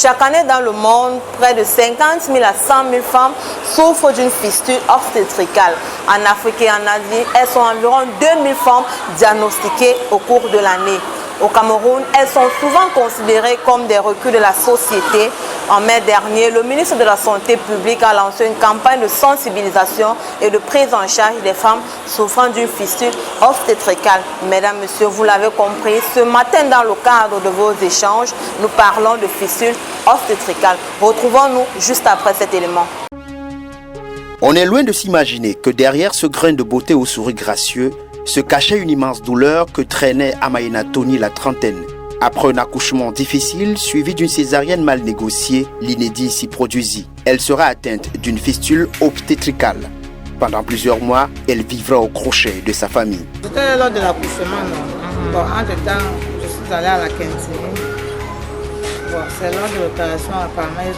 Chaque année dans le monde, près de 50 000 à 100 000 femmes souffrent d'une fistule obstétricale. En Afrique et en Asie, elles sont environ 2000 femmes diagnostiquées au cours de l'année. Au Cameroun, elles sont souvent considérées comme des reculs de la société. En mai dernier, le ministre de la Santé publique a lancé une campagne de sensibilisation et de prise en charge des femmes souffrant d'une fistule obstétricale. Mesdames, Messieurs, vous l'avez compris, ce matin dans le cadre de vos échanges, nous parlons de fistule obstétricale. Retrouvons-nous juste après cet élément. On est loin de s'imaginer que derrière ce grain de beauté au sourire gracieux se cachait une immense douleur que traînait Amaïna Tony, la trentaine. Après un accouchement difficile, suivi d'une césarienne mal négociée, l'inédit s'y produisit. Elle sera atteinte d'une fistule obstétricale. Pendant plusieurs mois, elle vivra au crochet de sa famille. C'était lors de l'accouchement, non? Bon, entre-temps, je suis allée à la quinzaine. Bon, c'est lors de l'opération, apparemment, ils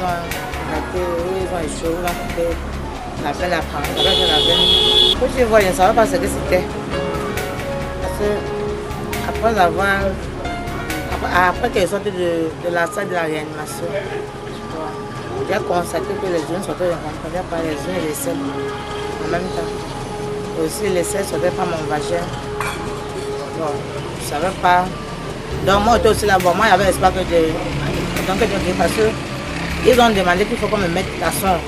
ont échoué, ils ont coupé la veine apparente, avec la veine. Quand je vois, je ne savais pas ce que c'était. Parce que après avoir... Après qu'elle sorte de la salle de la réanimation, bon, j'ai constaté que les jeunes sortaient, je ne comprenais pas les jeunes et les selles en même temps. Et aussi les selles sortaient par mon vagin. Bon, je ne savais pas. Donc moi j'étais aussi là, bon, moi j'avais l'espoir que parce qu'ils ont demandé qu'il faut qu'on me mette la sonde.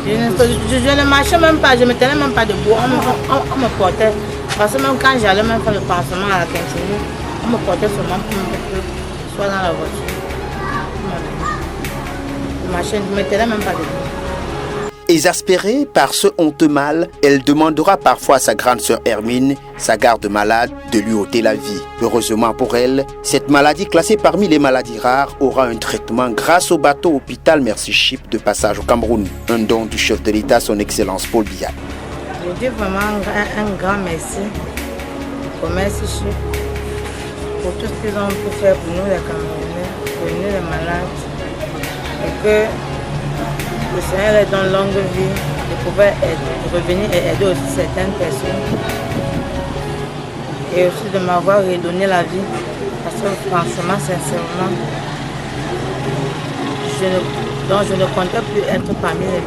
Je ne marchais même pas, je ne me tenais même pas debout, on me portait. Parce que même quand j'allais même faire le pansement à la quinzaine, on me portait seulement pour me mettre soit dans la voiture. Ma chaîne ne me tenait même pas debout. Exaspérée par ce honteux mal, elle demandera parfois à sa grande sœur Hermine, sa garde malade, de lui ôter la vie. Heureusement pour elle, cette maladie classée parmi les maladies rares aura un traitement grâce au bateau hôpital Merci Ship de passage au Cameroun. Un don du chef de l'État, son Excellence Paul Biya. Je dis vraiment un grand merci au Merci Ship pour tout ce qu'ils ont pu faire pour nous les Camerounais, pour nous les malades, et que le Seigneur leur donne longue vie de pouvoir revenir et aider aussi certaines personnes, et aussi de m'avoir redonné la vie, parce que franchement, sincèrement, je ne comptais plus être parmi les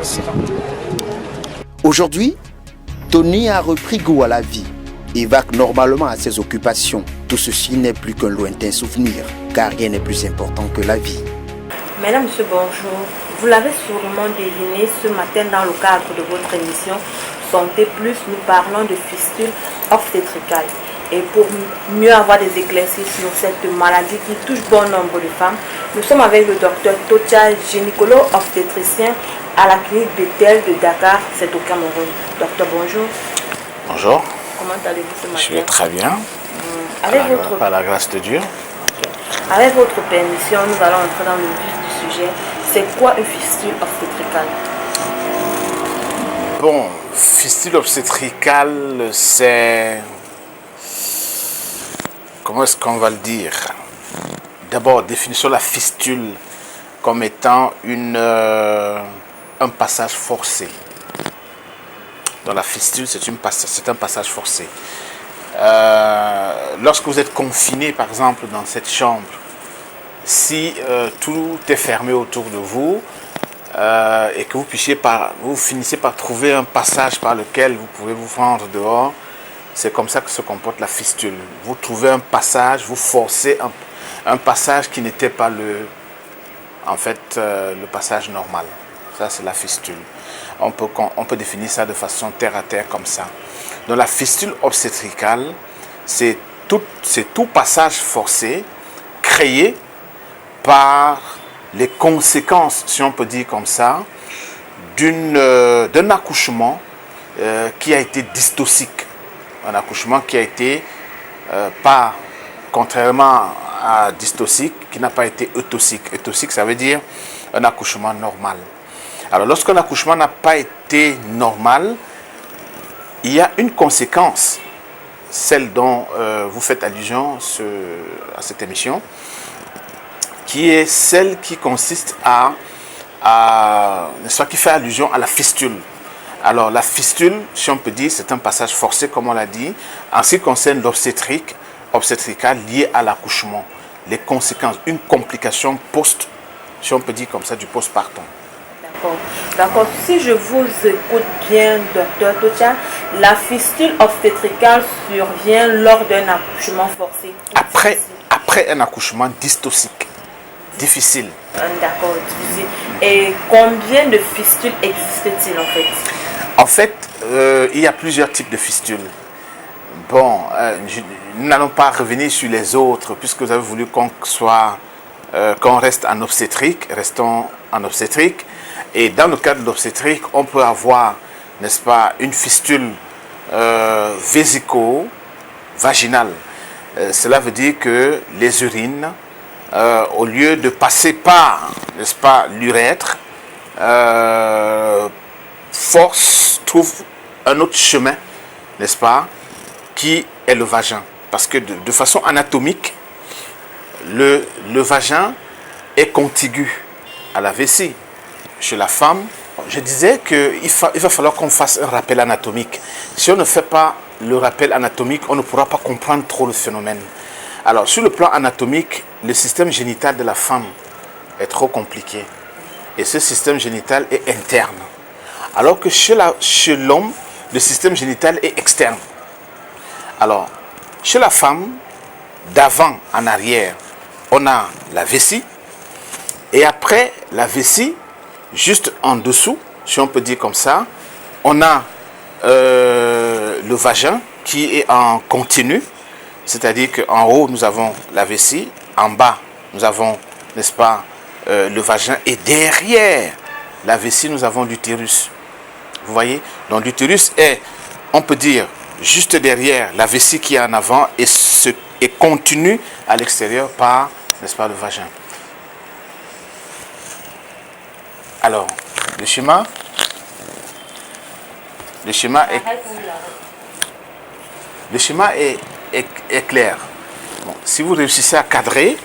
vivants. Aujourd'hui, Tony a repris goût à la vie et vaque normalement à ses occupations. Tout ceci n'est plus qu'un lointain souvenir, car rien n'est plus important que la vie. Mesdames, Messieurs, bonjour. Vous l'avez sûrement deviné, ce matin dans le cadre de votre émission Santé Plus, nous parlons de fistule obstétricale. Et pour mieux avoir des éclaircies sur cette maladie qui touche bon nombre de femmes, nous sommes avec le docteur Tocha, gynécologue obstétricien à la clinique Bethel de Dakar, c'est au Cameroun. Docteur, bonjour. Bonjour. Comment allez-vous ce matin? Je vais très bien. Par la grâce de Dieu. Okay. Avec votre permission, nous allons entrer dans le vif du sujet. C'est quoi une fistule obstétricale? Bon, fistule obstétricale, c'est... Comment est-ce qu'on va le dire? D'abord, définissons la fistule comme étant un passage forcé. Dans la fistule, c'est un passage forcé. Lorsque vous êtes confiné, par exemple, dans cette chambre, si tout est fermé autour de vous et que vous finissez par trouver un passage par lequel vous pouvez vous rendre dehors, c'est comme ça que se comporte la fistule. Vous trouvez un passage, vous forcez un passage qui n'était pas le passage normal. Ça, c'est la fistule. On peut définir ça de façon terre à terre comme ça. Donc la fistule obstétricale, c'est tout passage forcé créé par les conséquences, si on peut dire comme ça, d'un accouchement qui a été dystocique. Un accouchement qui a été, contrairement à dystocique, qui n'a pas été eutocique. Eutocique, ça veut dire un accouchement normal. Alors, lorsqu'un accouchement n'a pas été normal, il y a une conséquence, celle dont vous faites allusion à cette émission, qui est celle qui consiste qui fait allusion à la fistule. Alors, la fistule, si on peut dire, c'est un passage forcé, comme on l'a dit, en ce qui concerne l'obstétrique, obstétricale liée à l'accouchement. les conséquences, une complication si on peut dire comme ça, du postpartum. D'accord. D'accord. Si je vous écoute bien, docteur Tocha, la fistule obstétricale survient lors d'un accouchement forcé. Après un accouchement dystocique, difficile. D'accord, difficile. Et combien de fistules existe-t-il en fait? En fait, il y a plusieurs types de fistules. Bon, nous n'allons pas revenir sur les autres, puisque vous avez voulu qu'on reste en obstétrique, restons en obstétrique. Et dans le cadre de l'obstétrique, on peut avoir, n'est-ce pas, une fistule vésico-vaginale. Cela veut dire que les urines, au lieu de passer par, n'est-ce pas, l'urètre, trouve un autre chemin, n'est-ce pas, qui est le vagin. Parce que de façon anatomique, le vagin est contigu à la vessie. Chez la femme, je disais qu'il va falloir qu'on fasse un rappel anatomique. Si on ne fait pas le rappel anatomique, on ne pourra pas comprendre trop le phénomène. Alors, sur le plan anatomique, le système génital de la femme est trop compliqué. Et ce système génital est interne. Alors que chez l'homme, le système génital est externe. Alors, chez la femme, d'avant en arrière, on a la vessie. Et après la vessie, juste en dessous, si on peut dire comme ça, on a le vagin qui est en continu. C'est-à-dire qu'en haut, nous avons la vessie. En bas, nous avons, n'est-ce pas, le vagin. Et derrière la vessie, nous avons l'utérus. Vous voyez? Donc l'utérus est, on peut dire, juste derrière la vessie qui est en avant et continue à l'extérieur par, n'est-ce pas, le vagin. Alors, le schéma est clair. Bon, si vous réussissez à cadrer,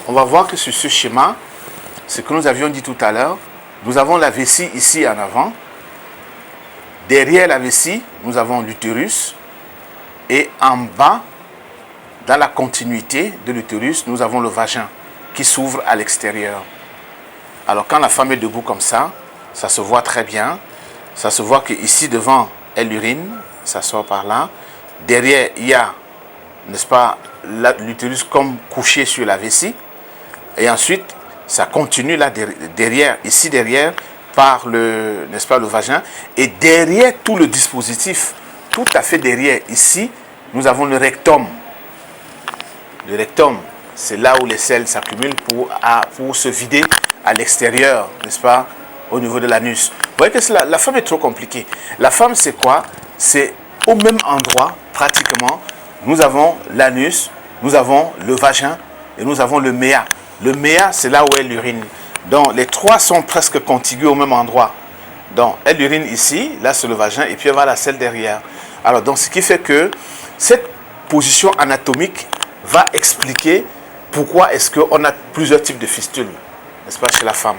on va voir que sur ce schéma, ce que nous avions dit tout à l'heure, nous avons la vessie ici en avant. Derrière la vessie, nous avons l'utérus. Et en bas, dans la continuité de l'utérus, nous avons le vagin qui s'ouvre à l'extérieur. Alors quand la femme est debout comme ça se voit très bien. Ça se voit qu'ici devant, elle urine, ça sort par là. Derrière, il y a, n'est-ce pas, l'utérus comme couché sur la vessie. Et ensuite, ça continue là derrière, ici derrière, par le, n'est-ce pas, le vagin. Et derrière tout le dispositif, tout à fait derrière, ici, nous avons le rectum. Le rectum, c'est là où les selles s'accumulent pour se vider à l'extérieur, n'est-ce pas, au niveau de l'anus. Vous voyez que la femme est trop compliquée. La femme, c'est quoi? C'est au même endroit, pratiquement, nous avons l'anus, nous avons le vagin et nous avons le méa. Le méa, c'est là où elle urine. Donc, les trois sont presque contigus au même endroit. Donc, elle urine ici, là c'est le vagin, et puis elle va à la selle derrière. Alors, donc, ce qui fait que cette position anatomique va expliquer pourquoi est-ce qu'on a plusieurs types de fistules, n'est-ce pas, chez la femme.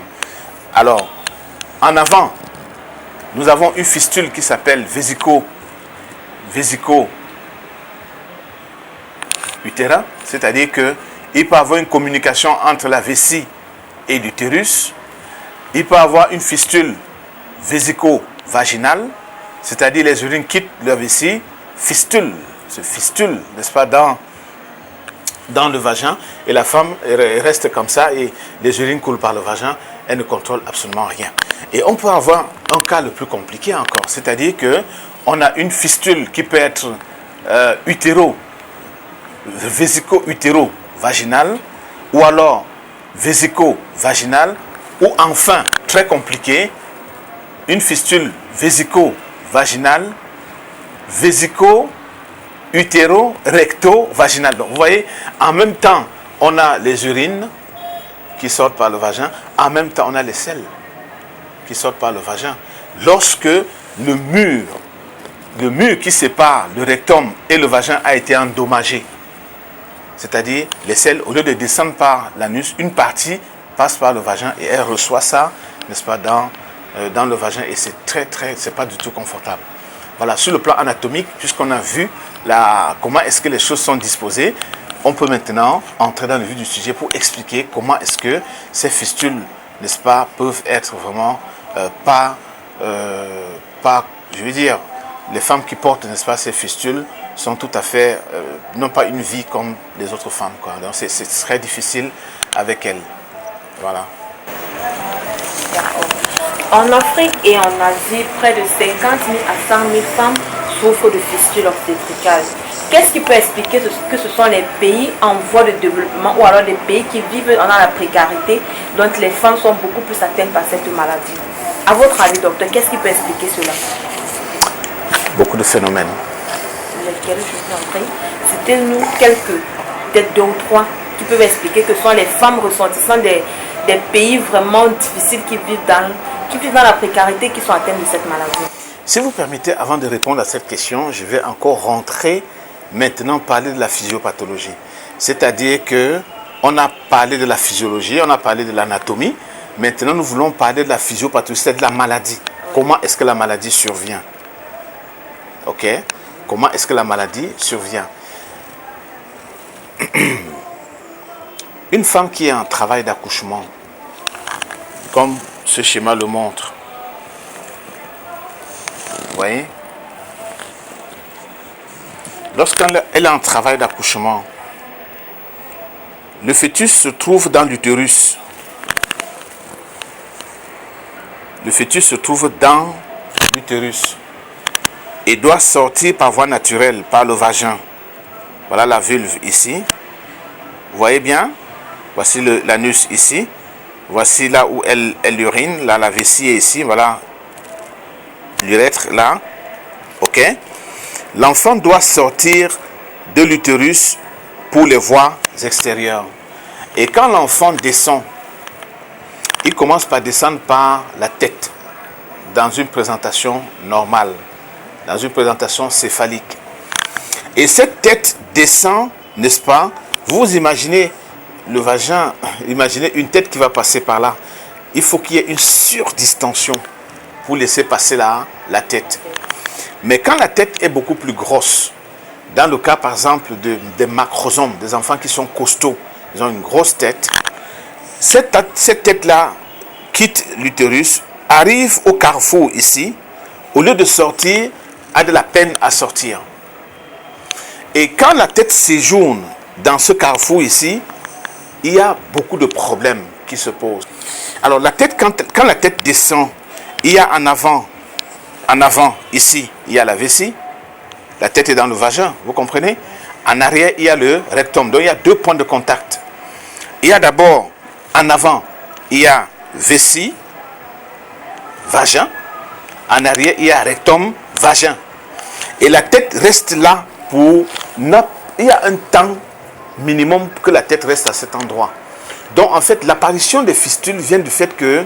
Alors, en avant, nous avons une fistule qui s'appelle vésico-utérin, c'est-à-dire qu'il peut y avoir une communication entre la vessie et l'utérus. Il peut y avoir une fistule vésico-vaginale, c'est-à-dire les urines quittent la vessie, se fistule, n'est-ce pas, dans le vagin, et la femme reste comme ça et les urines coulent par le vagin, elle ne contrôle absolument rien. Et on peut avoir un cas le plus compliqué encore, c'est-à-dire qu'on a une fistule qui peut être vésico-utéro-vaginale, ou alors vésico-vaginale, ou enfin, très compliqué, une fistule vésico-vaginale, vésico-utéro-recto-vaginale. Donc vous voyez, en même temps, on a les urines qui sortent par le vagin, en même temps, on a les selles qui sortent par le vagin. Lorsque le mur qui sépare le rectum et le vagin a été endommagé, c'est-à-dire les selles, au lieu de descendre par l'anus, une partie passe par le vagin et elle reçoit ça, n'est-ce pas, dans le vagin, et c'est c'est pas du tout confortable. Voilà, sur le plan anatomique, puisqu'on a vu comment est-ce que les choses sont disposées, on peut maintenant entrer dans le vif du sujet pour expliquer comment est-ce que ces fistules, n'est-ce pas, peuvent être vraiment pas, je veux dire, les femmes qui portent, n'est-ce pas, ces fistules sont tout à fait, n'ont pas une vie comme les autres femmes, quoi. Donc c'est très difficile avec elles. Voilà. En Afrique et en Asie, près de 50 000 à 100 000 femmes souffrent de fistules obstétricales. Qu'est-ce qui peut expliquer que ce sont les pays en voie de développement ou alors des pays qui vivent dans la précarité dont les femmes sont beaucoup plus atteintes par cette maladie? À votre avis, docteur, qu'est-ce qui peut expliquer cela? Beaucoup de phénomènes. Lesquels, je vous en prie, citez-nous quelques, peut-être 2 ou 3, qui peuvent expliquer que ce sont les femmes ressortissantes des pays vraiment difficiles qui vivent dans la précarité, qui sont atteintes de cette maladie. Si vous permettez, avant de répondre à cette question, je vais encore rentrer maintenant parler de la physiopathologie. C'est-à-dire que on a parlé de la physiologie, on a parlé de l'anatomie. Maintenant, nous voulons parler de la physiopathologie, c'est-à-dire de la maladie. Comment est-ce que la maladie survient? Ok? Comment est-ce que la maladie survient? Une femme qui est en travail d'accouchement, comme ce schéma le montre, vous voyez? Lorsqu'elle est en travail d'accouchement, le fœtus se trouve dans l'utérus. Le fœtus se trouve dans l'utérus et doit sortir par voie naturelle, par le vagin. Voilà la vulve ici. Vous voyez bien? Voici l'anus ici. Voici là où elle urine. Là, la vessie est ici. Voilà l'urètre là. Ok? L'enfant doit sortir de l'utérus pour les voies extérieures. Et quand l'enfant descend, il commence par descendre par la tête, dans une présentation normale, dans une présentation céphalique. Et cette tête descend, n'est-ce pas? Vous imaginez le vagin, imaginez une tête qui va passer par là. Il faut qu'il y ait une surdistension pour laisser passer la tête. Mais quand la tête est beaucoup plus grosse, dans le cas par exemple des macrosomes, des enfants qui sont costauds, ils ont une grosse tête, cette tête-là quitte l'utérus, arrive au carrefour ici, au lieu de sortir, a de la peine à sortir. Et quand la tête séjourne dans ce carrefour ici, il y a beaucoup de problèmes qui se posent. Alors la tête, quand la tête descend, il y a en avant, ici, il y a la vessie, la tête est dans le vagin, vous comprenez? En arrière, il y a le rectum, donc il y a 2 points de contact. Il y a d'abord, en avant, il y a vessie, vagin. En arrière, il y a rectum, vagin. Et la tête reste là pour... Il y a un temps minimum que la tête reste à cet endroit. Donc, en fait, l'apparition des fistules vient du fait que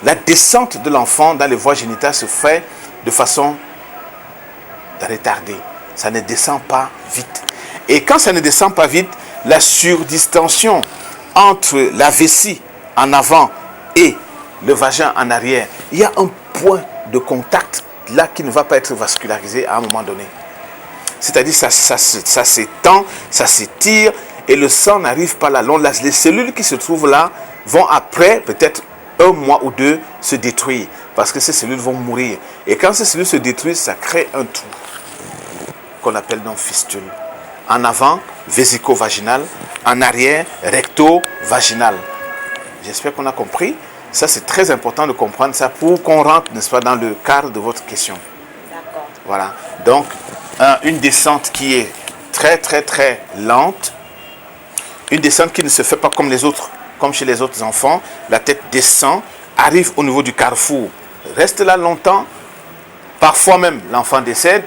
la descente de l'enfant dans les voies génitales se fait de façon retardée. Ça ne descend pas vite. Et quand ça ne descend pas vite, la surdistension entre la vessie en avant et le vagin en arrière, il y a un point de contact là qui ne va pas être vascularisé à un moment donné. C'est-à-dire ça s'étend, ça s'étire et le sang n'arrive pas là. Les cellules qui se trouvent là vont après peut-être 1 mois ou 2 se détruire parce que ces cellules vont mourir. Et quand ces cellules se détruisent, ça crée un trou qu'on appelle donc fistule. En avant, vésico-vaginal. En arrière, recto-vaginal. J'espère qu'on a compris. Ça, c'est très important de comprendre ça pour qu'on rentre, n'est-ce pas, dans le cadre de votre question. D'accord. Voilà. Donc, une descente qui est très, très, très lente. Une descente qui ne se fait pas comme les autres, comme chez les autres enfants. La tête descend, arrive au niveau du carrefour, reste là longtemps. Parfois même, l'enfant décède.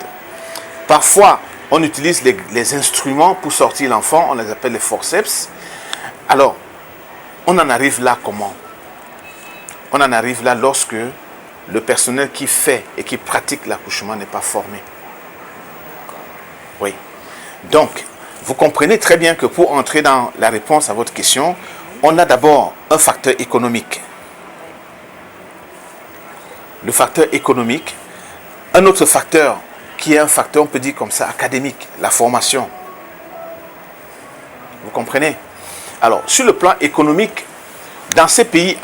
Parfois, on utilise les instruments pour sortir l'enfant. On les appelle les forceps. Alors, on en arrive là comment? On en arrive là lorsque le personnel qui fait et qui pratique l'accouchement n'est pas formé. Oui. Donc, vous comprenez très bien que pour entrer dans la réponse à votre question, on a d'abord un facteur économique. Le facteur économique. Un autre facteur qui est un facteur, on peut dire comme ça, académique, la formation. comprenez? Alors, sur le plan économique, dans ces pays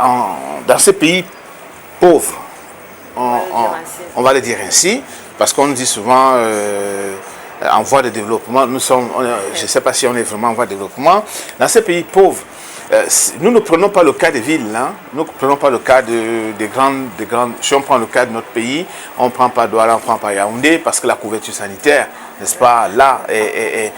pauvres, on va le dire ainsi, parce qu'on dit souvent en voie de développement, je ne sais pas si on est vraiment en voie de développement, dans ces pays pauvres, nous ne prenons pas le cas des villes, hein. Nous ne prenons pas le cas des grandes. Si on prend le cas de notre pays, on ne prend pas Douala, on ne prend pas Yaoundé, parce que la couverture sanitaire, n'est-ce pas, là, est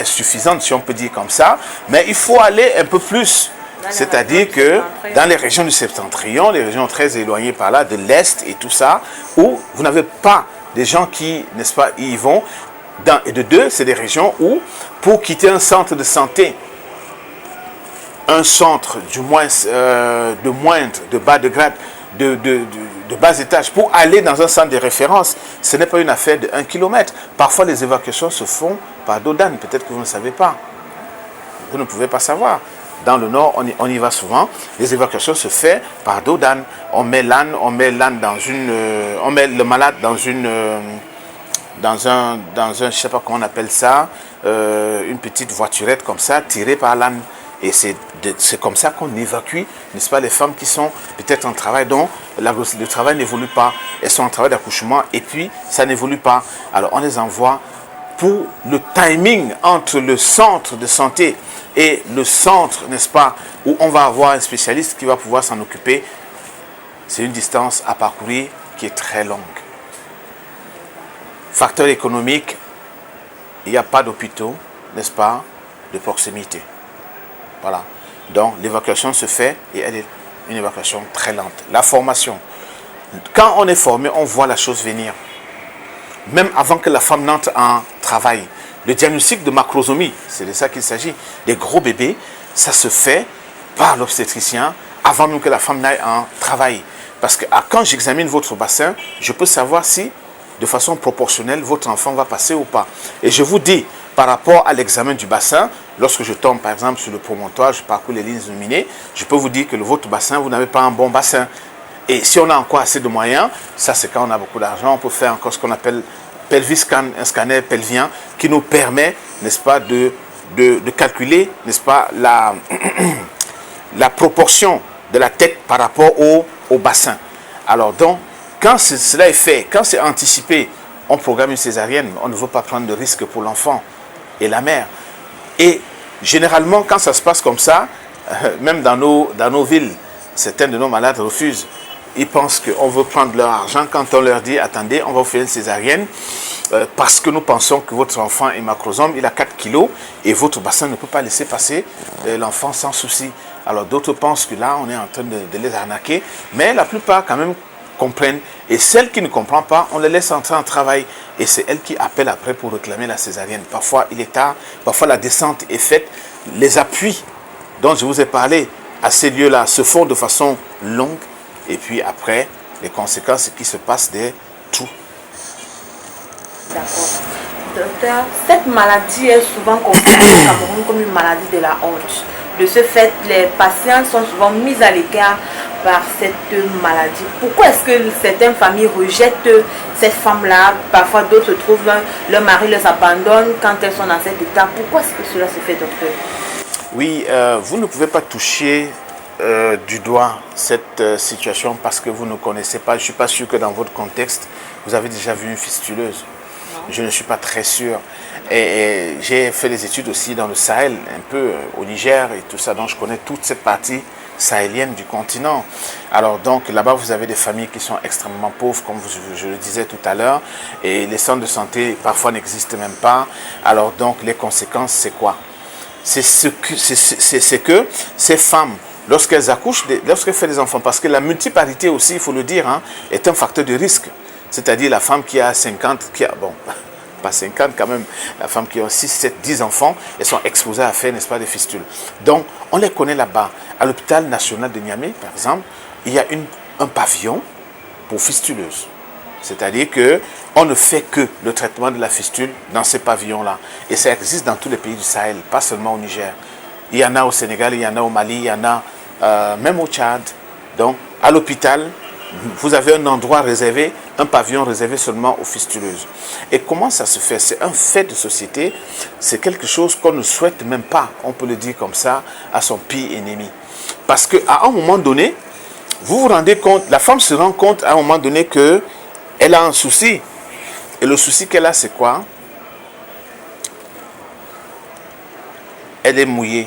suffisante, si on peut dire comme ça. Mais il faut aller un peu plus. C'est-à-dire que dans les régions du septentrion, les régions très éloignées par là, de l'Est et tout ça, où vous n'avez pas des gens qui, n'est-ce pas, y vont. Et de deux, c'est des régions où, pour quitter un centre de santé, un centre du moins de moindre, de bas de grade, de bas étage, pour aller dans un centre de référence, ce n'est pas une affaire de 1 kilomètre. Parfois, les évacuations se font par dos d'âne. Peut-être que vous ne savez pas. Vous ne pouvez pas savoir. Dans le nord, on y va souvent. Les évacuations se font par dos d'âne. On met l'âne dans une... on met le malade dans un, je ne sais pas comment on appelle ça, une petite voiturette comme ça, tirée par l'âne. Et c'est comme ça qu'on évacue, n'est-ce pas, les femmes qui sont peut-être en travail, dont le travail n'évolue pas. Elles sont en travail d'accouchement et puis ça n'évolue pas. Alors on les envoie pour le timing entre le centre de santé et le centre, n'est-ce pas, où on va avoir un spécialiste qui va pouvoir s'en occuper. C'est une distance à parcourir qui est très longue. Facteur économique, il n'y a pas d'hôpitaux, n'est-ce pas, de proximité. Voilà. Donc l'évacuation se fait et elle est une évacuation très lente. La formation. Quand on est formé, on voit la chose venir. Même avant que la femme n'entre en travail. Le diagnostic de macrosomie, c'est de ça qu'il s'agit. Des gros bébés, ça se fait par l'obstétricien avant même que la femme n'aille en travail. Parce que quand j'examine votre bassin, je peux savoir si, de façon proportionnelle, votre enfant va passer ou pas. Et je vous dis, par rapport à l'examen du bassin, lorsque je tombe par exemple sur le promontoire, je parcours les lignes illuminées, je peux vous dire que votre bassin, vous n'avez pas un bon bassin. Et si on a encore assez de moyens, ça c'est quand on a beaucoup d'argent, on peut faire encore ce qu'on appelle pelvis scan, un scanner pelvien qui nous permet, n'est-ce pas, de calculer, n'est-ce pas, la proportion de la tête par rapport au bassin. Alors donc, quand cela est fait, quand c'est anticipé, on programme une césarienne, on ne veut pas prendre de risque pour l'enfant et la mère. Et généralement, quand ça se passe comme ça, même dans nos villes, certains de nos malades refusent. Ils pensent qu'on veut prendre leur argent quand on leur dit « Attendez, on va vous faire une césarienne parce que nous pensons que votre enfant est macrosome, il a 4 kilos et votre bassin ne peut pas laisser passer l'enfant sans souci. » Alors d'autres pensent que là, on est en train de les arnaquer, mais la plupart quand même comprennent. Et celle qui ne comprend pas, on les laisse entrer en travail. Et c'est elle qui appelle après pour réclamer la césarienne. Parfois, il est tard, parfois la descente est faite. Les appuis dont je vous ai parlé à ces lieux-là se font de façon longue. Et puis après, les conséquences, c'est qu'il se passe des trous. D'accord. Docteur, cette maladie est souvent considérée au Cameroun comme une maladie de la honte. De ce fait, les patients sont souvent mis à l'écart par cette maladie. Pourquoi est-ce que certaines familles rejettent cette femme-là? Parfois, d'autres trouvent leur mari les abandonne quand elles sont dans cet état. Pourquoi est-ce que cela se fait, docteur? Oui, vous ne pouvez pas toucher du doigt cette situation parce que vous ne connaissez pas. Je ne suis pas sûr que dans votre contexte, vous avez déjà vu une fistuleuse. Non. Je ne suis pas très sûr. Et j'ai fait des études aussi dans le Sahel, un peu au Niger et tout ça, donc je connais toute cette partie sahélienne du continent. Alors donc là-bas, vous avez des familles qui sont extrêmement pauvres, comme je le disais tout à l'heure, et les centres de santé parfois n'existent même pas. Alors donc les conséquences, c'est quoi? C'est que ces femmes, lorsqu'elles accouchent, lorsqu'elles font des enfants, parce que la multiparité aussi, il faut le dire, hein, est un facteur de risque. C'est-à-dire la femme qui a 50, qui a, bon, pas 50 quand même, la femme qui a 6, 7, 10 enfants, elles sont exposées à faire, n'est-ce pas, des fistules. Donc, on les connaît là-bas. À l'hôpital national de Niamey, par exemple, il y a un pavillon pour fistuleuses. C'est-à-dire qu'on ne fait que le traitement de la fistule dans ces pavillons-là. Et ça existe dans tous les pays du Sahel, pas seulement au Niger. Il y en a au Sénégal, il y en a au Mali, il y en a même au Tchad. Donc, à l'hôpital, vous avez un endroit réservé, un pavillon réservé seulement aux fistuleuses. Et comment ça se fait? C'est un fait de société, c'est quelque chose qu'on ne souhaite même pas, on peut le dire comme ça, à son pire ennemi. Parce qu'à un moment donné, vous vous rendez compte, la femme se rend compte à un moment donné qu'elle a un souci. Et le souci qu'elle a, c'est quoi? Elle est mouillée.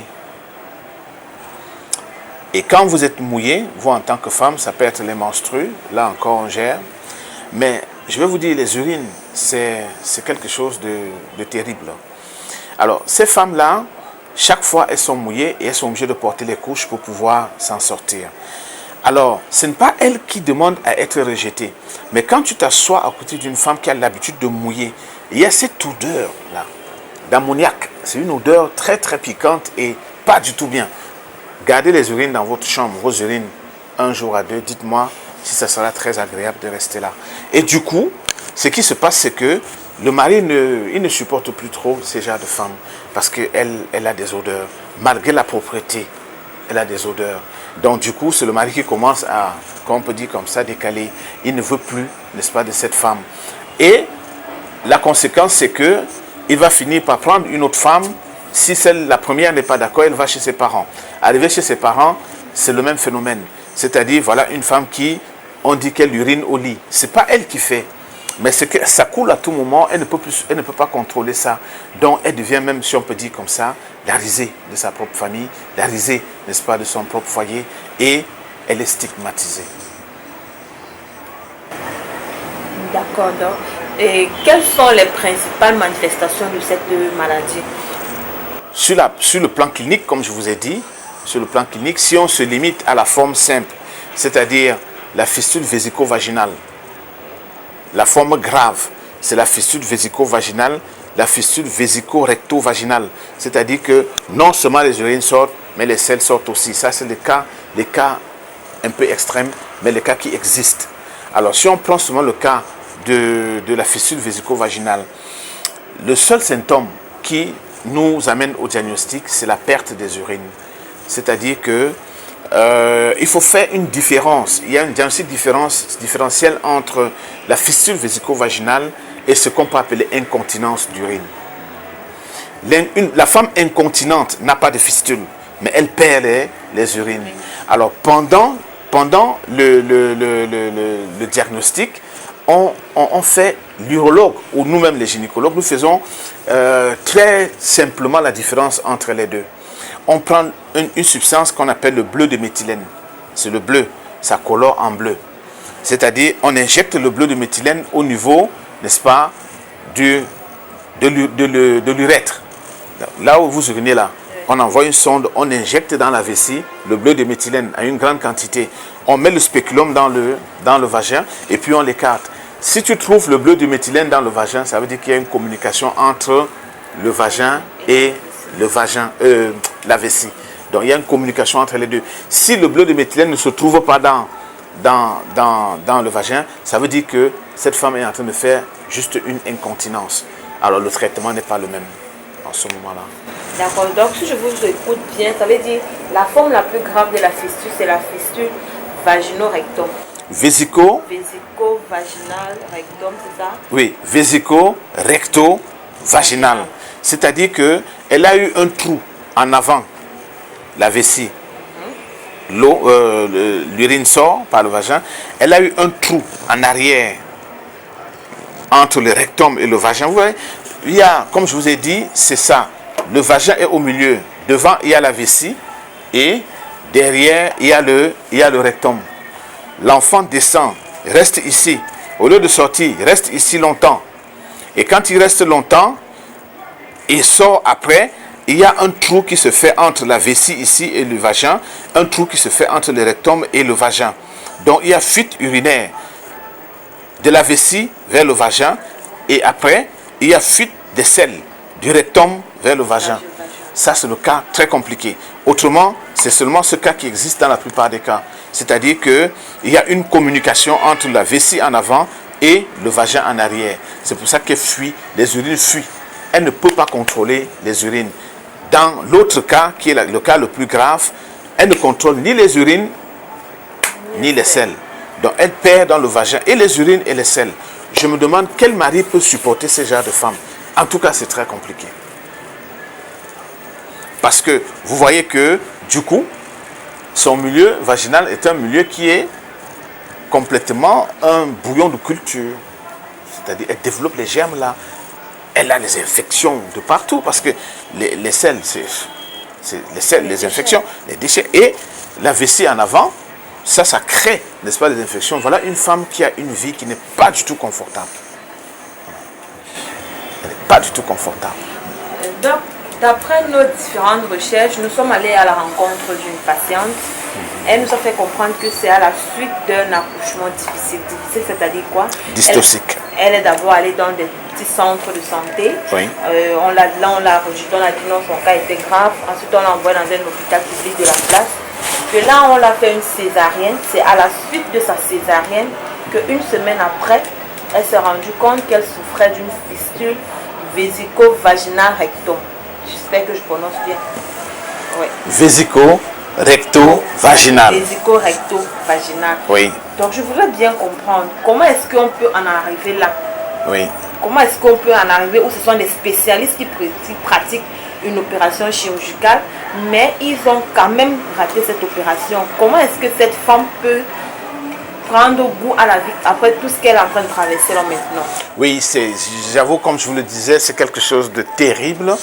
Et quand vous êtes mouillé, vous en tant que femme, ça peut être les menstrues, là encore on gère. Mais je vais vous dire, les urines, c'est quelque chose de terrible. Alors, ces femmes-là, chaque fois, elles sont mouillées et elles sont obligées de porter les couches pour pouvoir s'en sortir. Alors, ce n'est pas elle qui demande à être rejetée. Mais quand tu t'assois à côté d'une femme qui a l'habitude de mouiller, il y a cette odeur-là, d'ammoniac. C'est une odeur très très piquante et pas du tout bien. Gardez les urines dans votre chambre, vos urines, un jour à deux. Dites-moi si ça sera très agréable de rester là. Et du coup, ce qui se passe, c'est que le mari il ne supporte plus trop ces genres de femmes parce qu'elle a des odeurs. Malgré la propreté, elle a des odeurs. Donc du coup, c'est le mari qui commence à, comme on peut dire comme ça, décaler. Il ne veut plus, n'est-ce pas, de cette femme. Et la conséquence, c'est que il va finir par prendre une autre femme. Si la première n'est pas d'accord, elle va chez ses parents. Arrivée chez ses parents, c'est le même phénomène. C'est-à-dire, voilà une femme qui, on dit qu'elle urine au lit. Ce n'est pas elle qui fait. Mais c'est que ça coule à tout moment, elle ne peut pas contrôler ça. Donc elle devient même, si on peut dire comme ça, la risée de sa propre famille, la risée, n'est-ce pas, de son propre foyer. Et elle est stigmatisée. D'accord. Et quelles sont les principales manifestations de cette maladie? Sur le plan clinique, comme je vous ai dit, sur le plan clinique, si on se limite à la forme simple, c'est-à-dire la fistule vésico-vaginale, la forme grave, c'est la fistule vésico-vaginale, la fistule vésico-recto-vaginale. C'est-à-dire que non seulement les urines sortent, mais les selles sortent aussi. Ça, c'est les cas un peu extrêmes, mais les cas qui existent. Alors, si on prend seulement le cas de la fistule vésico-vaginale, le seul symptôme qui nous amène au diagnostic, c'est la perte des urines. C'est-à-dire que il faut faire une différence. Il y a un diagnostic différentiel entre la fistule vésico-vaginale et ce qu'on peut appeler incontinence d'urine. La femme incontinente n'a pas de fistule, mais elle perd les urines. Alors pendant le diagnostic, on fait l'urologue ou nous-mêmes les gynécologues, nous faisons très simplement la différence entre les deux. On prend une substance qu'on appelle le bleu de méthylène. C'est le bleu, ça colore en bleu. C'est-à-dire, on injecte le bleu de méthylène au niveau, n'est-ce pas, de l'urètre. Là où vous urinez là, on envoie une sonde, on injecte dans la vessie le bleu de méthylène à une grande quantité. On met le spéculum dans le vagin et puis on l'écarte. Si tu trouves le bleu de méthylène dans le vagin, ça veut dire qu'il y a une communication entre le vagin et la vessie. Donc il y a une communication entre les deux. Si le bleu de méthylène ne se trouve pas dans le vagin, ça veut dire que cette femme est en train de faire juste une incontinence. Alors le traitement n'est pas le même en ce moment-là. D'accord, donc si je vous écoute bien, ça veut dire la forme la plus grave de la fistule, c'est la fistule vagino-rectum. Vésico-vaginal, rectum, c'est ça? Oui, vésico-recto-vaginal. C'est-à-dire qu'elle a eu un trou en avant, la vessie. L'urine sort par le vagin. Elle a eu un trou en arrière, entre le rectum et le vagin. Vous voyez, il y a, comme je vous ai dit, c'est ça. Le vagin est au milieu. Devant, il y a la vessie. Et derrière, il y a le rectum. L'enfant descend, reste ici. Au lieu de sortir, il reste ici longtemps. Et quand il reste longtemps, il sort après, il y a un trou qui se fait entre la vessie ici et le vagin, un trou qui se fait entre le rectum et le vagin. Donc il y a fuite urinaire de la vessie vers le vagin et après, il y a fuite des selles du rectum vers le vagin. Ça, c'est le cas très compliqué. Autrement, c'est seulement ce cas qui existe dans la plupart des cas. C'est-à-dire qu'il y a une communication entre la vessie en avant et le vagin en arrière. C'est pour ça qu'elle fuit, les urines fuient. Elle ne peut pas contrôler les urines. Dans l'autre cas, qui est le cas le plus grave, elle ne contrôle ni les urines, ni les selles. Donc elle perd dans le vagin et les urines et les selles. Je me demande quel mari peut supporter ce genre de femme. En tout cas, c'est très compliqué. Parce que vous voyez que, du coup, son milieu vaginal est un milieu qui est complètement un bouillon de culture. C'est-à-dire, elle développe les germes là. Elle a les infections de partout parce que les selles, c'est les selles, les infections, les déchets. Et la vessie en avant, ça crée, n'est-ce pas, des infections. Voilà une femme qui a une vie qui n'est pas du tout confortable. Elle n'est pas du tout confortable. Donc, d'après nos différentes recherches, nous sommes allés à la rencontre d'une patiente. Elle nous a fait comprendre que c'est à la suite d'un accouchement difficile. Difficile, c'est-à-dire quoi? Dystocique. Elle est d'abord allée dans des petits centres de santé. Oui. On l'a rejeté, on a dit non, son cas était grave. Ensuite, on l'a envoyé dans un hôpital public de la place. Que là, on l'a fait une césarienne. C'est à la suite de sa césarienne qu'une semaine après, elle s'est rendue compte qu'elle souffrait d'une fistule vésico-vaginale rectum. J'espère que je prononce bien. Oui. Vésico-recto-vaginal. Vésico-recto-vaginal. Oui. Donc, je voudrais bien comprendre comment est-ce qu'on peut en arriver là. Oui. Comment est-ce qu'on peut en arriver où ce sont des spécialistes qui pratiquent une opération chirurgicale, mais ils ont quand même raté cette opération. Comment est-ce que cette femme peut prendre goût à la vie après tout ce qu'elle est en train de traverser là maintenant? Oui, j'avoue, comme je vous le disais, c'est quelque chose de terrible.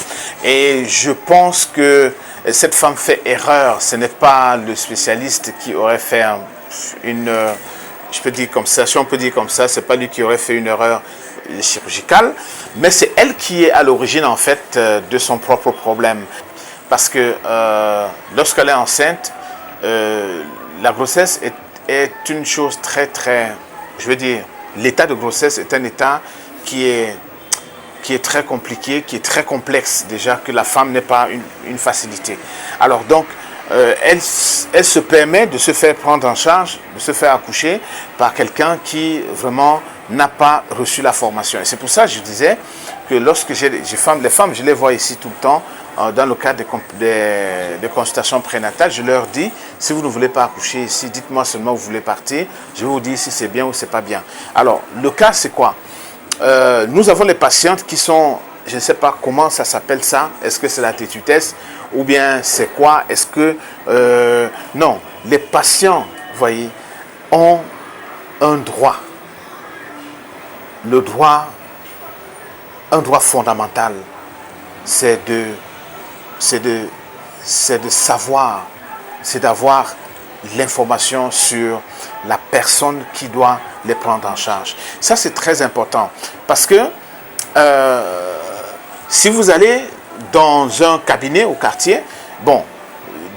Et je pense que cette femme fait erreur. Ce n'est pas le spécialiste qui aurait fait je peux dire comme ça, si on peut dire comme ça, c'est pas lui qui aurait fait une erreur chirurgicale, mais c'est elle qui est à l'origine en fait de son propre problème. Parce que lorsqu'elle est enceinte, la grossesse est une chose très, je veux dire, l'état de grossesse est un état qui est très compliqué, qui est très complexe déjà, que la femme n'est pas une facilité. Alors donc, elle se permet de se faire prendre en charge, de se faire accoucher par quelqu'un qui vraiment n'a pas reçu la formation. Et c'est pour ça que je disais que lorsque les femmes, je les vois ici tout le temps, dans le cadre des consultations prénatales, je leur dis, si vous ne voulez pas accoucher ici, dites-moi seulement où vous voulez partir, je vais vous dire si c'est bien ou c'est pas bien. Alors, le cas c'est quoi? Nous avons les patientes qui sont, je ne sais pas comment ça s'appelle ça, est-ce que c'est la tétutesse ou bien c'est quoi, est-ce que... non, les patients, vous voyez, ont un droit. Le droit, un droit fondamental, c'est de savoir, c'est d'avoir l'information sur la personne qui doit les prendre en charge. Ça, c'est très important. Parce que si vous allez dans un cabinet au quartier, bon,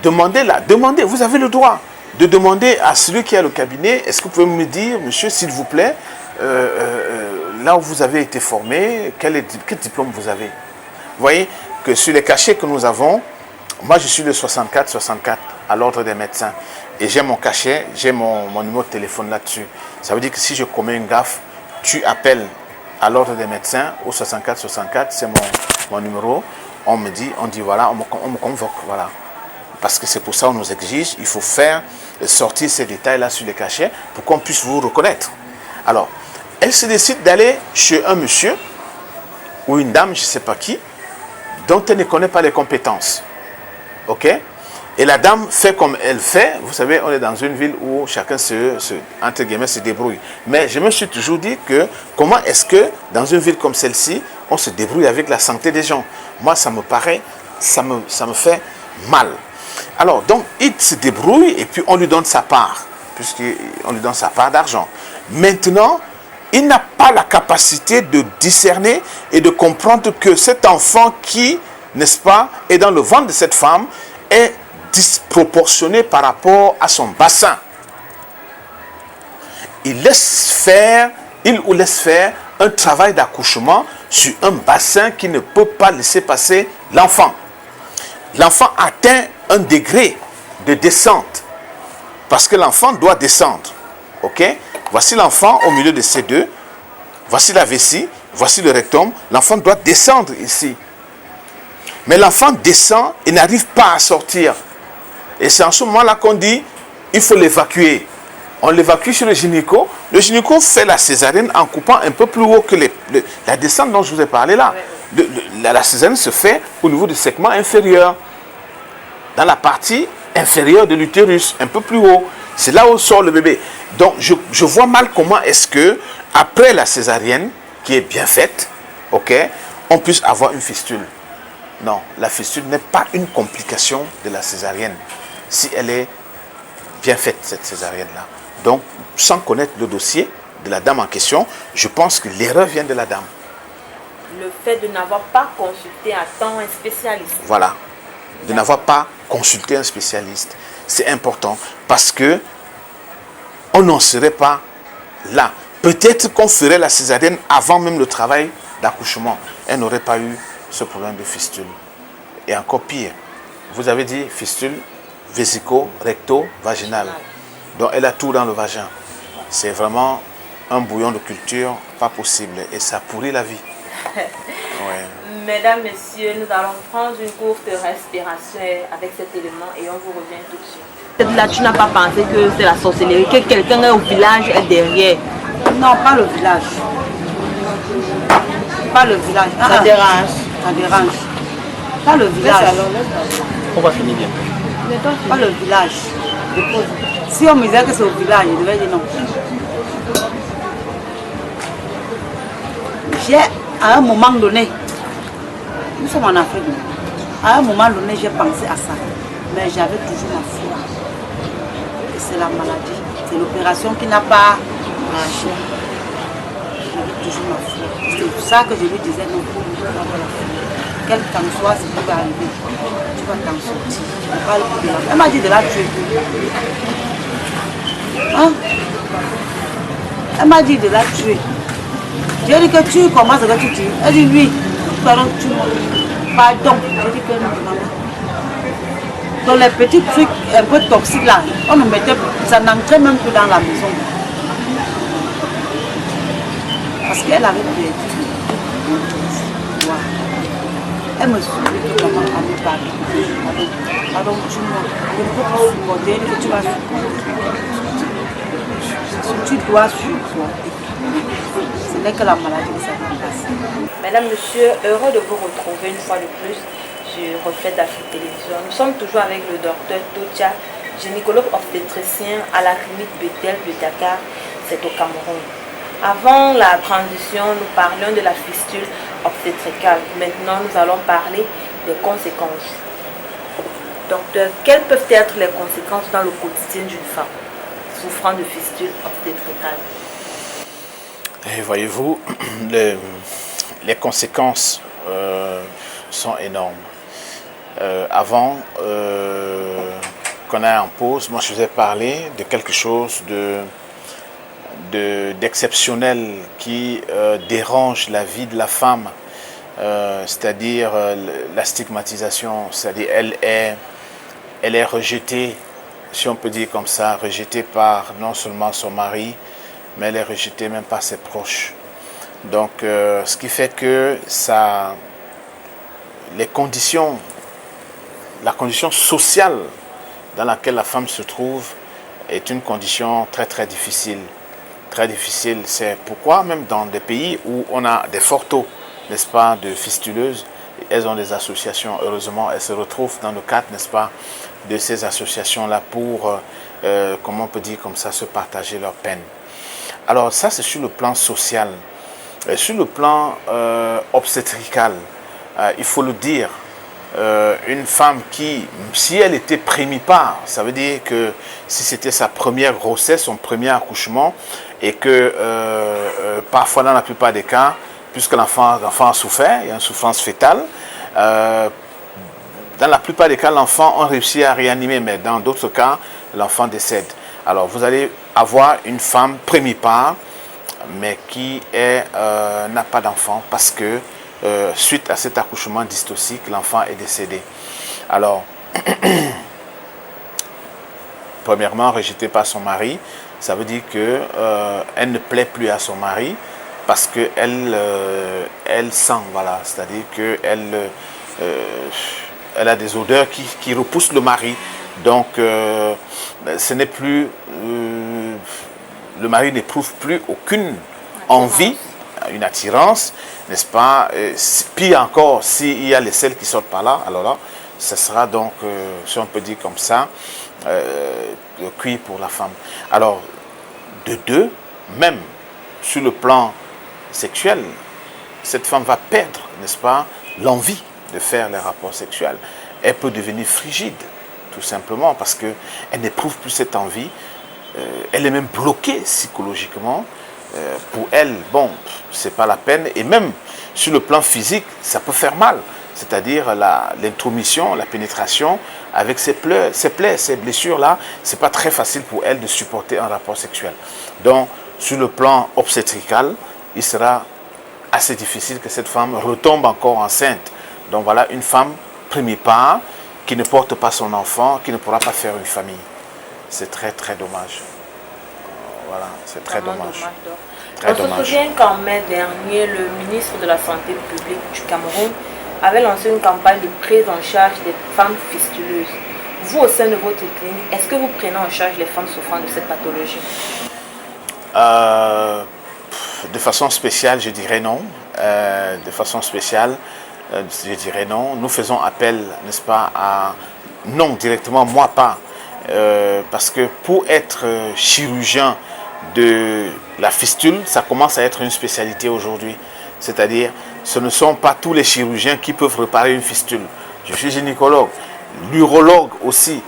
demandez, vous avez le droit de demander à celui qui a le cabinet, est-ce que vous pouvez me dire, monsieur, s'il vous plaît, là où vous avez été formé, quel diplôme vous avez? Vous voyez que sur les cachets que nous avons, moi je suis le 64-64 à l'ordre des médecins. Et j'ai mon cachet, j'ai mon numéro de téléphone là-dessus. Ça veut dire que si je commets une gaffe, tu appelles à l'ordre des médecins au 64-64, c'est mon numéro. On dit voilà, on me convoque, voilà. Parce que c'est pour ça qu'on nous exige, il faut faire sortir ces détails-là sur les cachets pour qu'on puisse vous reconnaître. Alors, elle se décide d'aller chez un monsieur ou une dame, je ne sais pas qui, dont elle ne connaît pas les compétences. Ok? Et la dame fait comme elle fait. Vous savez, on est dans une ville où chacun entre guillemets, se débrouille. Mais je me suis toujours dit que comment est-ce que dans une ville comme celle-ci, on se débrouille avec la santé des gens? Moi, ça me paraît, ça me fait mal. Alors, donc, il se débrouille et puis on lui donne sa part, puisqu'on lui donne sa part d'argent. Maintenant, il n'a pas la capacité de discerner et de comprendre que cet enfant qui, n'est-ce pas, est dans le ventre de cette femme, est disproportionné par rapport à son bassin. Il ou laisse faire un travail d'accouchement sur un bassin qui ne peut pas laisser passer l'enfant. L'enfant atteint un degré de descente parce que l'enfant doit descendre. Ok? Voici l'enfant au milieu de ces deux. Voici la vessie, voici le rectum. L'enfant doit descendre ici. Mais l'enfant descend et n'arrive pas à sortir. Et c'est en ce moment-là qu'on dit, il faut l'évacuer. on l'évacue sur le gynéco. Le gynéco fait la césarienne en coupant un peu plus haut que la descente dont je vous ai parlé là. La césarienne se fait au niveau du segment inférieur, dans la partie inférieure de l'utérus, un peu plus haut. C'est là où sort le bébé. Donc, je vois mal comment est-ce que, après la césarienne, qui est bien faite, ok, on puisse avoir une fistule. Non, la fistule n'est pas une complication de la césarienne, si elle est bien faite, cette césarienne-là. Donc, sans connaître le dossier de la dame en question, je pense que l'erreur vient de la dame. Le fait de n'avoir pas consulté à temps un spécialiste. Voilà, de n'avoir pas consulté un spécialiste. C'est important parce que on n'en serait pas là. Peut-être qu'on ferait la césarienne avant même le travail d'accouchement. Elle n'aurait pas eu ce problème de fistule. Et encore pire, vous avez dit fistule vésico-recto-vaginale. Donc elle a tout dans le vagin. C'est vraiment un bouillon de culture pas possible et ça pourrit la vie. Ouais. Mesdames, messieurs, nous allons prendre une courte respiration avec cet élément et on vous revient tout de suite. Là, tu n'as pas pensé que c'est la sorcellerie, que quelqu'un est au village est derrière? Non, pas le village. Pas le village. Ça dérange. Ça dérange. Pas le village. On va finir bien. Pas le village. Si on me disait que c'est au village, je devais dire non. J'ai, à un moment donné, nous sommes en Afrique, à un moment donné, j'ai pensé à ça. Mais j'avais toujours ma foi. Et c'est la maladie. C'est l'opération qui n'a pas marché. J'avais toujours ma foi. C'est pour ça que je lui disais non, pour nous avoir la foi. Quel qu'en soit ce qui va arriver, tu vas t'en sortir. Je parle de la... Elle m'a dit de la tuer. Hein? Elle m'a dit de la tuer. J'ai dit que tu commences à tu tues. Elle dit oui. Pardon, tu pardon. J'ai dit que non, maman. Dans les petits trucs un peu toxiques là, on nous mettait, ça n'entrait même plus dans la maison. Parce qu'elle avait perdu. Voilà. Elle me sourit que maman a me parlé. Pardon, tu m'as. Je ne peux pas supporter. Elle dit que tu vas supporter. Tu dois supporter. Ce n'est que la maladie que ça va passer. Mesdames, Messieurs, heureux de vous retrouver une fois de plus sur Reflet d'Afrique Télévision. Nous sommes toujours avec le docteur Totia, gynécologue obstétricien à la clinique Bethel de Dakar, c'est au Cameroun. Avant la transition, nous parlions de la fistule obstétricale. Maintenant, nous allons parler des conséquences. Docteur, quelles peuvent être les conséquences dans le quotidien d'une femme souffrant de fistule obstétricale? Et voyez-vous, les conséquences sont énormes. Avant qu'on aille en pause, moi je vous ai parlé de quelque chose d'exceptionnel qui dérange la vie de la femme, c'est-à-dire la stigmatisation, c'est-à-dire elle est rejetée, si on peut dire comme ça, rejetée par non seulement son mari, mais elle est rejetée même par ses proches. Donc, ce qui fait que la condition sociale dans laquelle la femme se trouve est une condition très très difficile. Très difficile, c'est pourquoi même dans des pays où on a des forts taux, n'est-ce pas, de fistuleuses, elles ont des associations, heureusement, elles se retrouvent dans le cadre, n'est-ce pas, de ces associations-là pour, comment on peut dire comme ça, se partager leurs peines. Alors ça, c'est sur le plan social. Sur le plan obstétrical, il faut le dire, une femme qui, si elle était prémipare, ça veut dire que si c'était sa première grossesse, son premier accouchement, et que parfois, dans la plupart des cas, puisque l'enfant a souffert, il y a une souffrance fétale, dans la plupart des cas, l'enfant a réussi à réanimer, mais dans d'autres cas, l'enfant décède. Alors, vous allez avoir une femme prémipare, mais qui n'a pas d'enfant parce que suite à cet accouchement dystocique, l'enfant est décédé. Alors, premièrement, rejetée par son mari, ça veut dire qu'elle ne plaît plus à son mari parce qu'elle sent, voilà, c'est-à-dire qu'elle elle a des odeurs qui repoussent le mari. Donc, ce n'est plus le mari n'éprouve plus aucune envie, une attirance, n'est-ce pas? Pire encore, s'il y a les selles qui sortent par là, alors là, ce sera donc, si on peut dire comme ça, le cuir pour la femme. Alors, de deux, même sur le plan sexuel, cette femme va perdre, n'est-ce pas, l'envie de faire les rapports sexuels. Elle peut devenir frigide, tout simplement, parce qu'elle n'éprouve plus cette envie. Elle est même bloquée psychologiquement. Pour elle, bon, c'est pas la peine. Et même sur le plan physique, ça peut faire mal. C'est-à-dire l'intromission, la pénétration avec ses plaies, ces blessures-là, c'est pas très facile pour elle de supporter un rapport sexuel. Donc, sur le plan obstétrical, il sera assez difficile que cette femme retombe encore enceinte. Donc voilà, une femme primipare qui ne porte pas son enfant, qui ne pourra pas faire une famille. C'est très très dommage. Voilà, c'est très dommage. On se souvient qu'en mai dernier, le ministre de la Santé publique du Cameroun avait lancé une campagne de prise en charge des femmes fistuleuses. Vous, au sein de votre clinique, est-ce que vous prenez en charge les femmes souffrant de cette pathologie? De façon spéciale, je dirais non. De façon spéciale, je dirais non. Nous faisons appel, n'est-ce pas, à... Non, directement, moi pas. Parce que pour être chirurgien de la fistule, ça commence à être une spécialité aujourd'hui. C'est-à-dire, ce ne sont pas tous les chirurgiens qui peuvent réparer une fistule. Je suis gynécologue, l'urologue aussi.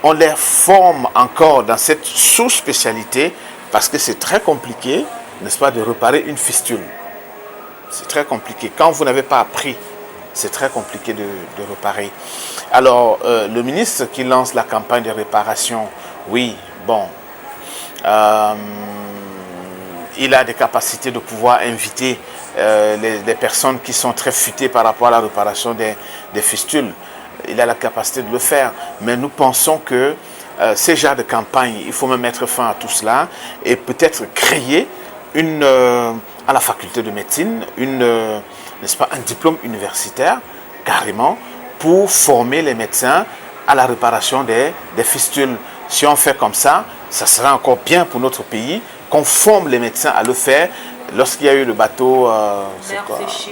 On les forme encore dans cette sous-spécialité parce que c'est très compliqué, n'est-ce pas, de réparer une fistule. C'est très compliqué. Quand vous n'avez pas appris, c'est très compliqué de réparer. Alors, le ministre qui lance la campagne de réparation, oui, bon, il a des capacités de pouvoir inviter les personnes qui sont très futées par rapport à la réparation des fistules. Il a la capacité de le faire. Mais nous pensons que ces genres de campagne, il faut même mettre fin à tout cela et peut-être créer à la faculté de médecine, n'est-ce pas, un diplôme universitaire, carrément, pour former les médecins à la réparation des fistules. Si on fait comme ça sera encore bien pour notre pays, qu'on forme les médecins à le faire. Lorsqu'il y a eu le bateau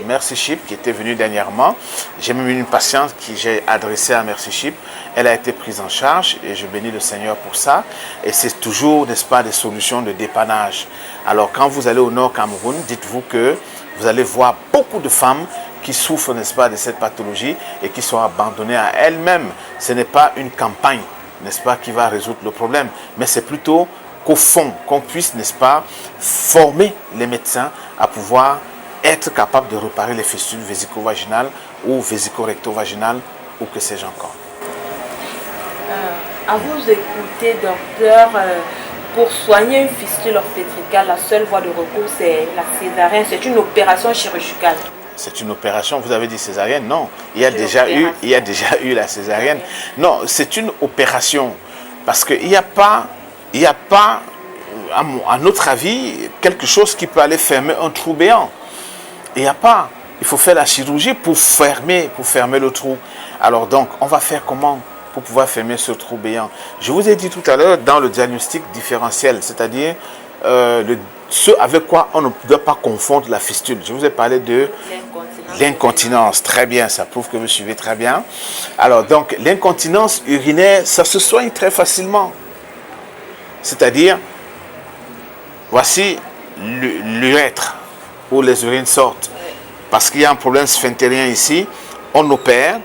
Mercy Ship qui était venu dernièrement, j'ai même eu une patiente que j'ai adressée à Mercy Ship. Elle a été prise en charge et je bénis le Seigneur pour ça. Et c'est toujours, n'est-ce pas, des solutions de dépannage. Alors quand vous allez au Nord Cameroun, dites-vous que vous allez voir beaucoup de femmes qui souffrent, n'est-ce pas, de cette pathologie et qui sont abandonnées à elles-mêmes. Ce n'est pas une campagne, n'est-ce pas, qui va résoudre le problème, mais c'est plutôt qu'au fond, qu'on puisse, n'est-ce pas, former les médecins à pouvoir être capables de réparer les fistules vésico-vaginales ou vésico-recto-vaginales ou que sais-je encore. À vous écouter, docteur, pour soigner une fistule obstétricale, la seule voie de recours, c'est la césarienne. C'est une opération chirurgicale. C'est une opération, vous avez dit césarienne? Non, il y a déjà eu la césarienne. Non, c'est une opération parce qu'il n'y a pas, à notre avis, quelque chose qui peut aller fermer un trou béant. Il n'y a pas. Il faut faire la chirurgie pour fermer le trou. Alors donc, on va faire comment pour pouvoir fermer ce trou béant? Je vous ai dit tout à l'heure dans le diagnostic différentiel, c'est-à-dire ce avec quoi on ne doit pas confondre la fistule. Je vous ai parlé de l'incontinence. Très bien, ça prouve que vous suivez très bien. Alors donc, l'incontinence urinaire, ça se soigne très facilement. C'est-à-dire, voici l'urètre où les urines sortent. Parce qu'il y a un problème sphinctérien ici, on opère,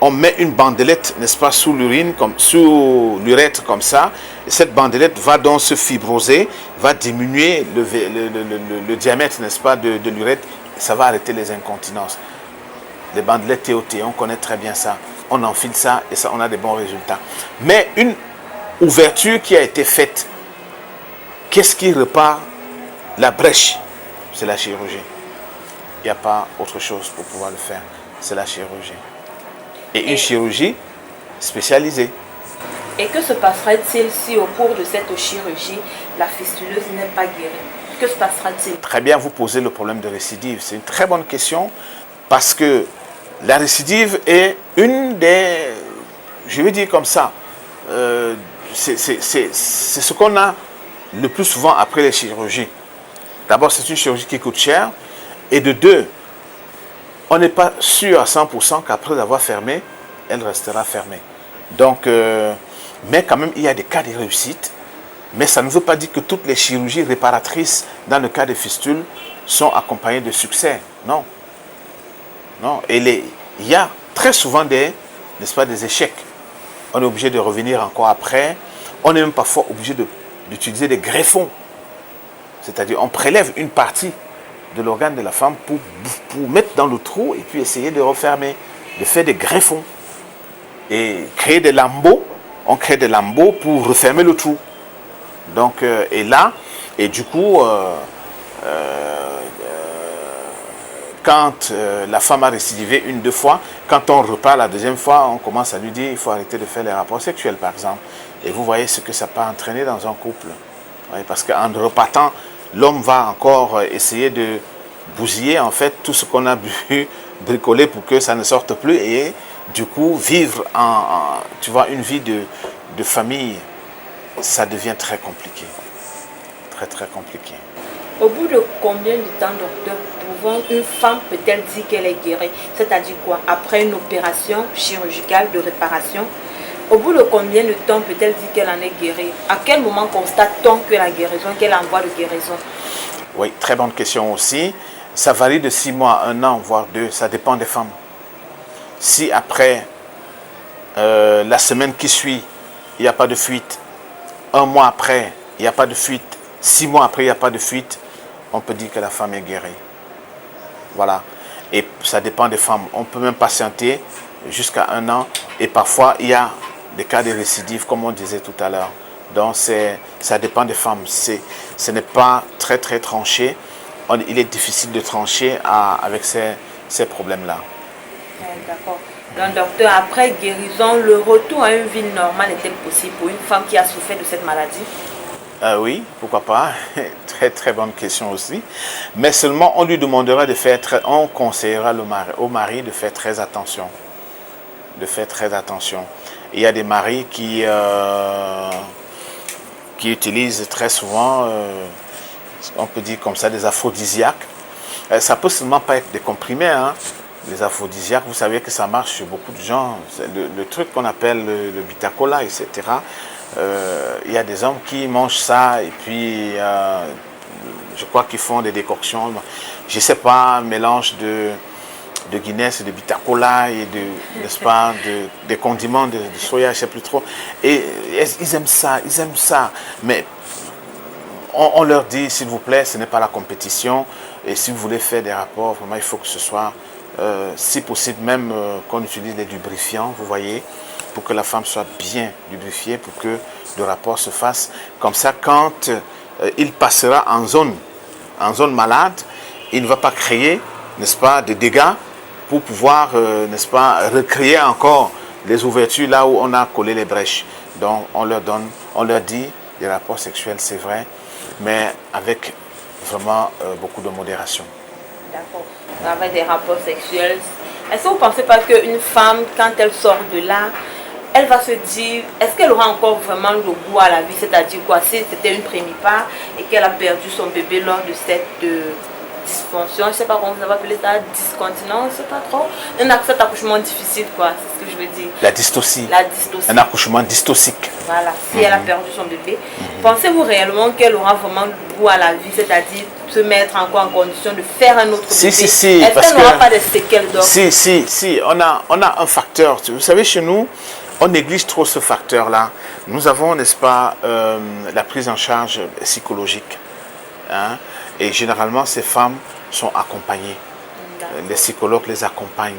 on met une bandelette, n'est-ce pas, sous l'urine, sous l'urètre comme ça. Et cette bandelette va donc se fibroser, va diminuer le diamètre, n'est-ce pas, de l'urètre. Ça va arrêter les incontinences. Les bandelettes TOT, on connaît très bien ça. On enfile ça et ça, on a des bons résultats. Mais une ouverture qui a été faite, qu'est-ce qui repart la brèche? C'est la chirurgie. Il n'y a pas autre chose pour pouvoir le faire. C'est la chirurgie. Et une chirurgie spécialisée. Et que se passerait-il si au cours de cette chirurgie, la fistuleuse n'est pas guérie? Que se passera-t-il? Très bien, vous posez le problème de récidive. C'est une très bonne question parce que la récidive est une des, je vais dire comme ça, c'est ce qu'on a le plus souvent après les chirurgies. D'abord, c'est une chirurgie qui coûte cher. Et de deux, on n'est pas sûr à 100% qu'après avoir fermé, elle restera fermée. Donc, mais quand même, il y a des cas de réussite. Mais ça ne veut pas dire que toutes les chirurgies réparatrices dans le cas des fistules sont accompagnées de succès. Non. Non. Et il y a très souvent n'est-ce pas, des échecs. On est obligé de revenir encore après. On est même parfois obligé d'utiliser des greffons. C'est-à-dire, on prélève une partie de l'organe de la femme pour mettre dans le trou et puis essayer de refermer, de faire des greffons. Et créer des lambeaux. On crée des lambeaux pour refermer le trou. Donc, et du coup, quand la femme a récidivé une, deux fois, quand on repart la deuxième fois, on commence à lui dire il faut arrêter de faire les rapports sexuels, par exemple. Et vous voyez ce que ça peut entraîner dans un couple. Oui, parce qu'en repartant, l'homme va encore essayer de bousiller en fait tout ce qu'on a bricolé pour que ça ne sorte plus et du coup vivre tu vois, une vie de famille, ça devient très compliqué. Très très compliqué. Au bout de combien de temps, docteur, une femme peut-elle dire qu'elle est guérie? C'est-à-dire quoi? Après une opération chirurgicale de réparation, au bout de combien de temps peut-elle dire qu'elle en est guérie? À quel moment constate-t-on que la guérison, qu'elle est en voie de guérison? Oui, très bonne question aussi. Ça varie de 6 mois, 1 an, voire 2. Ça dépend des femmes. Si après la semaine qui suit, il n'y a pas de fuite, 1 mois après, il n'y a pas de fuite, 6 mois après, il n'y a pas de fuite, on peut dire que la femme est guérie. Voilà. Et ça dépend des femmes. On peut même patienter jusqu'à 1 an. Et parfois, il y a des cas de récidive, comme on disait tout à l'heure. Donc, ça dépend des femmes. Ce n'est pas très, très tranché. Il est difficile de trancher avec ces problèmes-là. D'accord. Donc, docteur, après guérison, le retour à une vie normale est-il possible pour une femme qui a souffert de cette maladie? Oui, pourquoi pas. Très, très bonne question aussi. Mais seulement, on lui demandera on conseillera au mari de faire très attention. De faire très attention. Il y a des maris qui utilisent très souvent, on peut dire comme ça, des aphrodisiaques. Ça peut seulement pas être des comprimés, hein. Les aphrodisiaques, vous savez que ça marche sur beaucoup de gens. Le truc qu'on appelle le bitacola, etc. Il y a des hommes qui mangent ça et puis je crois qu'ils font des décoctions. Je ne sais pas, un mélange de Guinness, de bitacola et n'est-ce pas, des condiments de soya, je ne sais plus trop. Et ils aiment ça. Mais on leur dit, s'il vous plaît, ce n'est pas la compétition. Et si vous voulez faire des rapports, vraiment, il faut que ce soit, si possible, même qu'on utilise des lubrifiants, vous voyez, pour que la femme soit bien lubrifiée, pour que le rapport se fasse. Comme ça, quand il passera en zone malade, il ne va pas créer, n'est-ce pas, de dégâts pour pouvoir, n'est-ce pas, recréer encore les ouvertures là où on a collé les brèches. Donc, on leur dit des rapports sexuels, c'est vrai, mais avec vraiment beaucoup de modération. D'accord. Avec des rapports sexuels. Est-ce que vous ne pensez pas qu'une femme, quand elle sort de là, elle va se dire, est-ce qu'elle aura encore vraiment le goût à la vie? C'est-à-dire quoi? Si c'était une prémipare et qu'elle a perdu son bébé lors de cette dysfonction, je ne sais pas comment vous avez appelé ça, discontinence, je ne sais pas trop. Cet accouchement difficile, quoi, c'est ce que je veux dire. La dystocie. Un accouchement dystocique. Voilà, si elle a perdu son bébé. Pensez-vous réellement qu'elle aura vraiment le goût à la vie, c'est-à-dire se mettre encore en condition de faire un autre bébé? Si. Est-ce qu'elle n'aura pas de séquelles d'or? Si. On a un facteur. Vous savez, chez nous, on néglige trop ce facteur-là. Nous avons, n'est-ce pas, la prise en charge psychologique. Hein? Et généralement, ces femmes sont accompagnées. Les psychologues les accompagnent.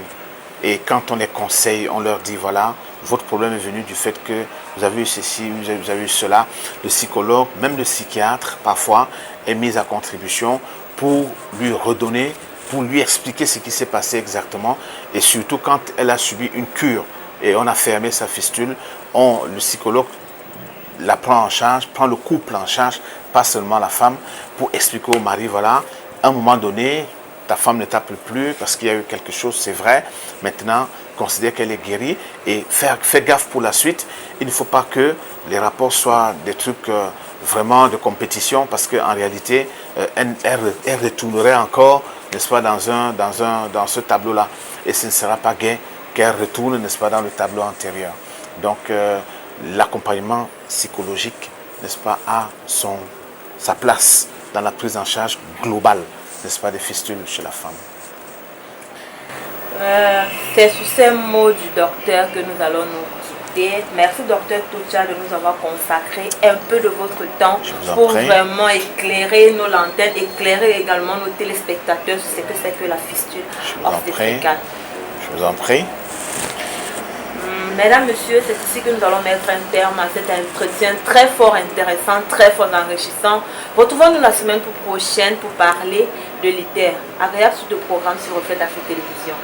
Et quand on les conseille, on leur dit, voilà, votre problème est venu du fait que vous avez eu ceci, vous avez eu cela. Le psychologue, même le psychiatre, parfois, est mis à contribution pour lui redonner, pour lui expliquer ce qui s'est passé exactement. Et surtout, quand elle a subi une cure et on a fermé sa fistule, le psychologue la prend en charge, prend le couple en charge, pas seulement la femme, pour expliquer au mari, voilà, à un moment donné, ta femme ne t'appelle plus parce qu'il y a eu quelque chose, c'est vrai. Maintenant, considère qu'elle est guérie et fais gaffe pour la suite. Il ne faut pas que les rapports soient des trucs vraiment de compétition parce qu'en réalité, elle retournerait encore, n'est-ce pas, dans ce tableau-là. Et ce ne sera pas gain qu'elle retourne, n'est-ce pas, dans le tableau antérieur. Donc, l'accompagnement psychologique, n'est-ce pas, a sa place dans la prise en charge globale, n'est-ce pas, des fistules chez la femme. C'est sur ces mots du docteur que nous allons nous quitter. Merci docteur Toucha de nous avoir consacré un peu de votre temps pour vraiment éclairer nos lanternes, éclairer également nos téléspectateurs sur ce que c'est que la fistule obstétricale. Je vous en prie. Mesdames, Messieurs, c'est ici que nous allons mettre un terme à cet entretien très fort intéressant, très fort enrichissant. Retrouvons-nous la semaine prochaine pour parler de l'ITER. Agréable suite de programme sur Reflet d'Afrique Télévision.